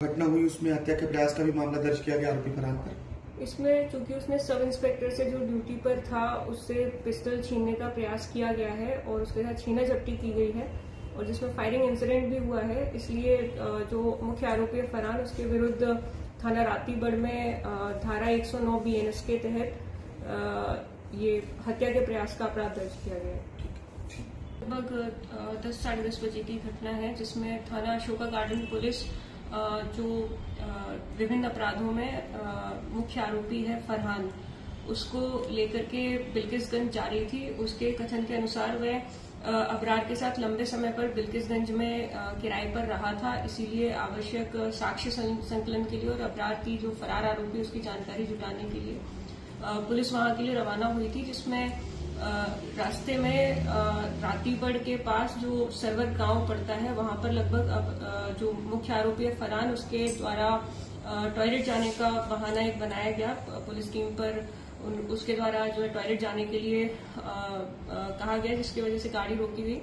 घटना हुई उसमें हत्या के प्रयास का भी मामला दर्ज किया गया आरोपी फरहान पर। इसमें चूंकि उसने सब इंस्पेक्टर से जो ड्यूटी पर था उससे पिस्टल छीनने का प्रयास किया गया है और उसके साथ छीना झपटी की गई है और जिसमें फायरिंग इंसिडेंट भी हुआ है। इसलिए जो मुख्य आरोपी है फरहान, उसके विरुद्ध थाना रातीबड़ में धारा 109 BNS के तहत ये हत्या के प्रयास का अपराध दर्ज किया गया है। लगभग 10 साढ़े 10 बजे की घटना है जिसमें थाना अशोका गार्डन पुलिस जो विभिन्न अपराधों में मुख्य आरोपी है फरहान, उसको लेकर के बिल्किसगंज जा रही थी। उसके कथन के अनुसार वह अबरार के साथ लंबे समय पर बिल्किसगंज में किराए पर रहा था, इसीलिए आवश्यक साक्ष्य संकलन के लिए और अबरार की जो फरार आरोपी उसकी जानकारी जुटाने के लिए पुलिस वहां के लिए रवाना हुई थी। जिसमें रास्ते में रातीबड़ के पास जो सरवर गांव पड़ता है वहां पर लगभग जो मुख्य आरोपी है फरहान, उसके द्वारा टॉयलेट जाने का बहाना एक बनाया गया पुलिस टीम पर। उसके द्वारा जो है टॉयलेट जाने के लिए कहा गया, जिसकी वजह से गाड़ी रोकी गई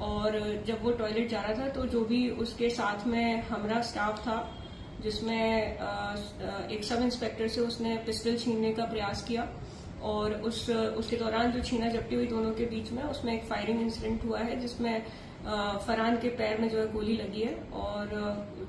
और जब वो टॉयलेट जा रहा था तो जो भी उसके साथ में हमरा स्टाफ था, जिसमें एक सब इंस्पेक्टर से उसने पिस्टल छीनने का प्रयास किया और उसके दौरान जो छीना झपटी हुई दोनों के बीच में, उसमें एक फायरिंग इंसिडेंट हुआ है जिसमें फरहान के पैर में जो है गोली लगी है और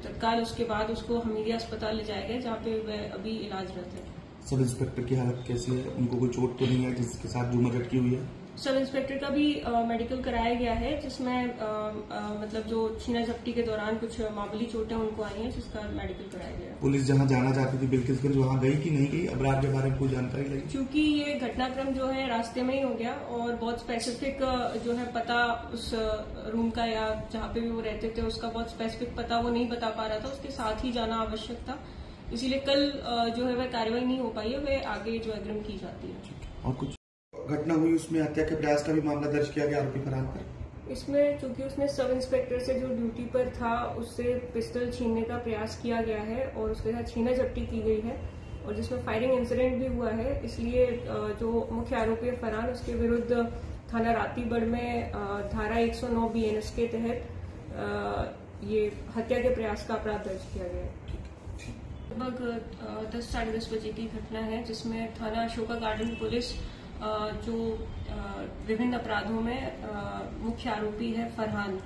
तत्काल उसके बाद उसको हमीदिया अस्पताल ले जाया गया जहां पे वह अभी इलाजरत है। सब इंस्पेक्टर की हालत कैसी है? उनको कोई चोट तो नहीं है जिसके साथ झूमर लटकी हुई है? सब इंस्पेक्टर का भी मेडिकल कराया गया है, जिसमें मतलब जो छीना झपटी के दौरान कुछ मामूली चोटें उनको आई हैं, जिसका मेडिकल कराया गया है। पुलिस जहां जाना चाहती थी बिल्किसगंज, वहां गई कि नहीं गई? अबरार के बारे में कोई जानकारी लगी? क्योंकि ये घटनाक्रम जो है रास्ते में ही हो गया और बहुत स्पेसिफिक जो है पता उस रूम का या जहां पे भी वो रहते थे उसका बहुत स्पेसिफिक पता वो नहीं बता पा रहा था, उसके साथ ही जाना आवश्यक था। इसीलिए कल जो है वह कार्रवाई नहीं हो पाई है, वह आगे जो अग्रिम की जाती है। और कुछ घटना हुई उसमें हत्या के प्रयास का भी मामला दर्ज किया गया आरोपी फरहान पर। इसमें चूंकि उसने सब इंस्पेक्टर से जो ड्यूटी पर था उससे पिस्टल छीनने का प्रयास किया गया है और उसके साथ छीना झपटी की गई है और जिसमें फायरिंग इंसिडेंट भी हुआ है। इसलिए जो मुख्य आरोपी है फरहान, उसके विरुद्ध थाना रातीबड़ में धारा 109 BNS के तहत ये हत्या के प्रयास का अपराध दर्ज किया गया है। लगभग 10 साढ़े 10 बजे की घटना है जिसमें थाना अशोका गार्डन पुलिस जो विभिन्न अपराधों में मुख्य आरोपी है फरहान,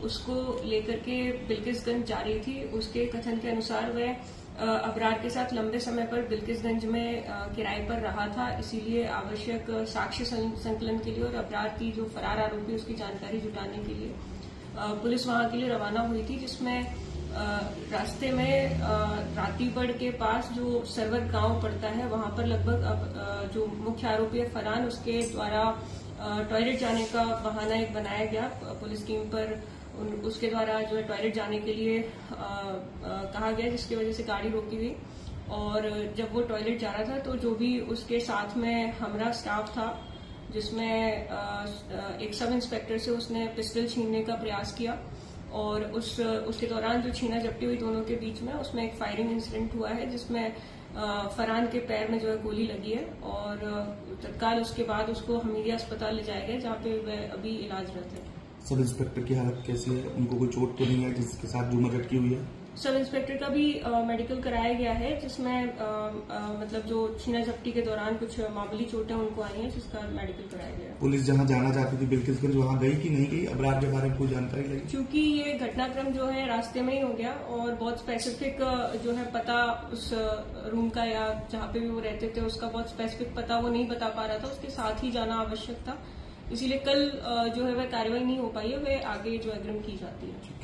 उसको लेकर के बिल्किसगंज जा रही थी। उसके कथन के अनुसार वह अबरार के साथ लंबे समय पर बिल्किसगंज में किराए पर रहा था, इसीलिए आवश्यक साक्ष्य संकलन के लिए और अबरार की जो फरार आरोपी उसकी जानकारी जुटाने के लिए पुलिस वहां के लिए रवाना हुई थी। जिसमें रास्ते में रातीबड़ के पास जो सरवर गांव पड़ता है वहां पर लगभग जो मुख्य आरोपी है फरहान, उसके द्वारा टॉयलेट जाने का बहाना एक बनाया गया पुलिस टीम पर। उसके द्वारा जो है टॉयलेट जाने के लिए कहा गया, जिसकी वजह से गाड़ी रोकी गई और जब वो टॉयलेट जा रहा था तो जो भी उसके साथ में हमरा स्टाफ था, जिसमें एक सब इंस्पेक्टर से उसने पिस्टल छीनने का प्रयास किया और उसके दौरान जो छीना झपटी हुई दोनों के बीच में, उसमें एक फायरिंग इंसिडेंट हुआ है जिसमें फरहान के पैर में जो है गोली लगी है और तत्काल उसके बाद उसको हमीदिया अस्पताल ले जाया गया जहां पे वह अभी इलाजरत है। सब इंस्पेक्टर की हालत कैसी है? उनको कोई चोट तो नहीं है जिसके साथ झूमर लटकी हुई है? सब इंस्पेक्टर का भी मेडिकल कराया गया है, जिसमें मतलब जो छीना झपटी के दौरान कुछ मामूली चोटें उनको आई हैं, जिसका मेडिकल कराया गया है। पुलिस जहां जाना चाहती थी बिल्किसगंज, वहां गई कि नहीं गई? अबरार के बारे में कोई जानकारी लगी? क्योंकि ये घटनाक्रम जो है रास्ते में ही हो गया और बहुत स्पेसिफिक जो है पता उस रूम का या जहां पे भी वो रहते थे उसका बहुत स्पेसिफिक पता वो नहीं बता पा रहा था, उसके साथ ही जाना आवश्यक था। इसीलिए कल जो है वह कार्रवाई नहीं हो पाई है, वह आगे जो अग्रिम की जाती है।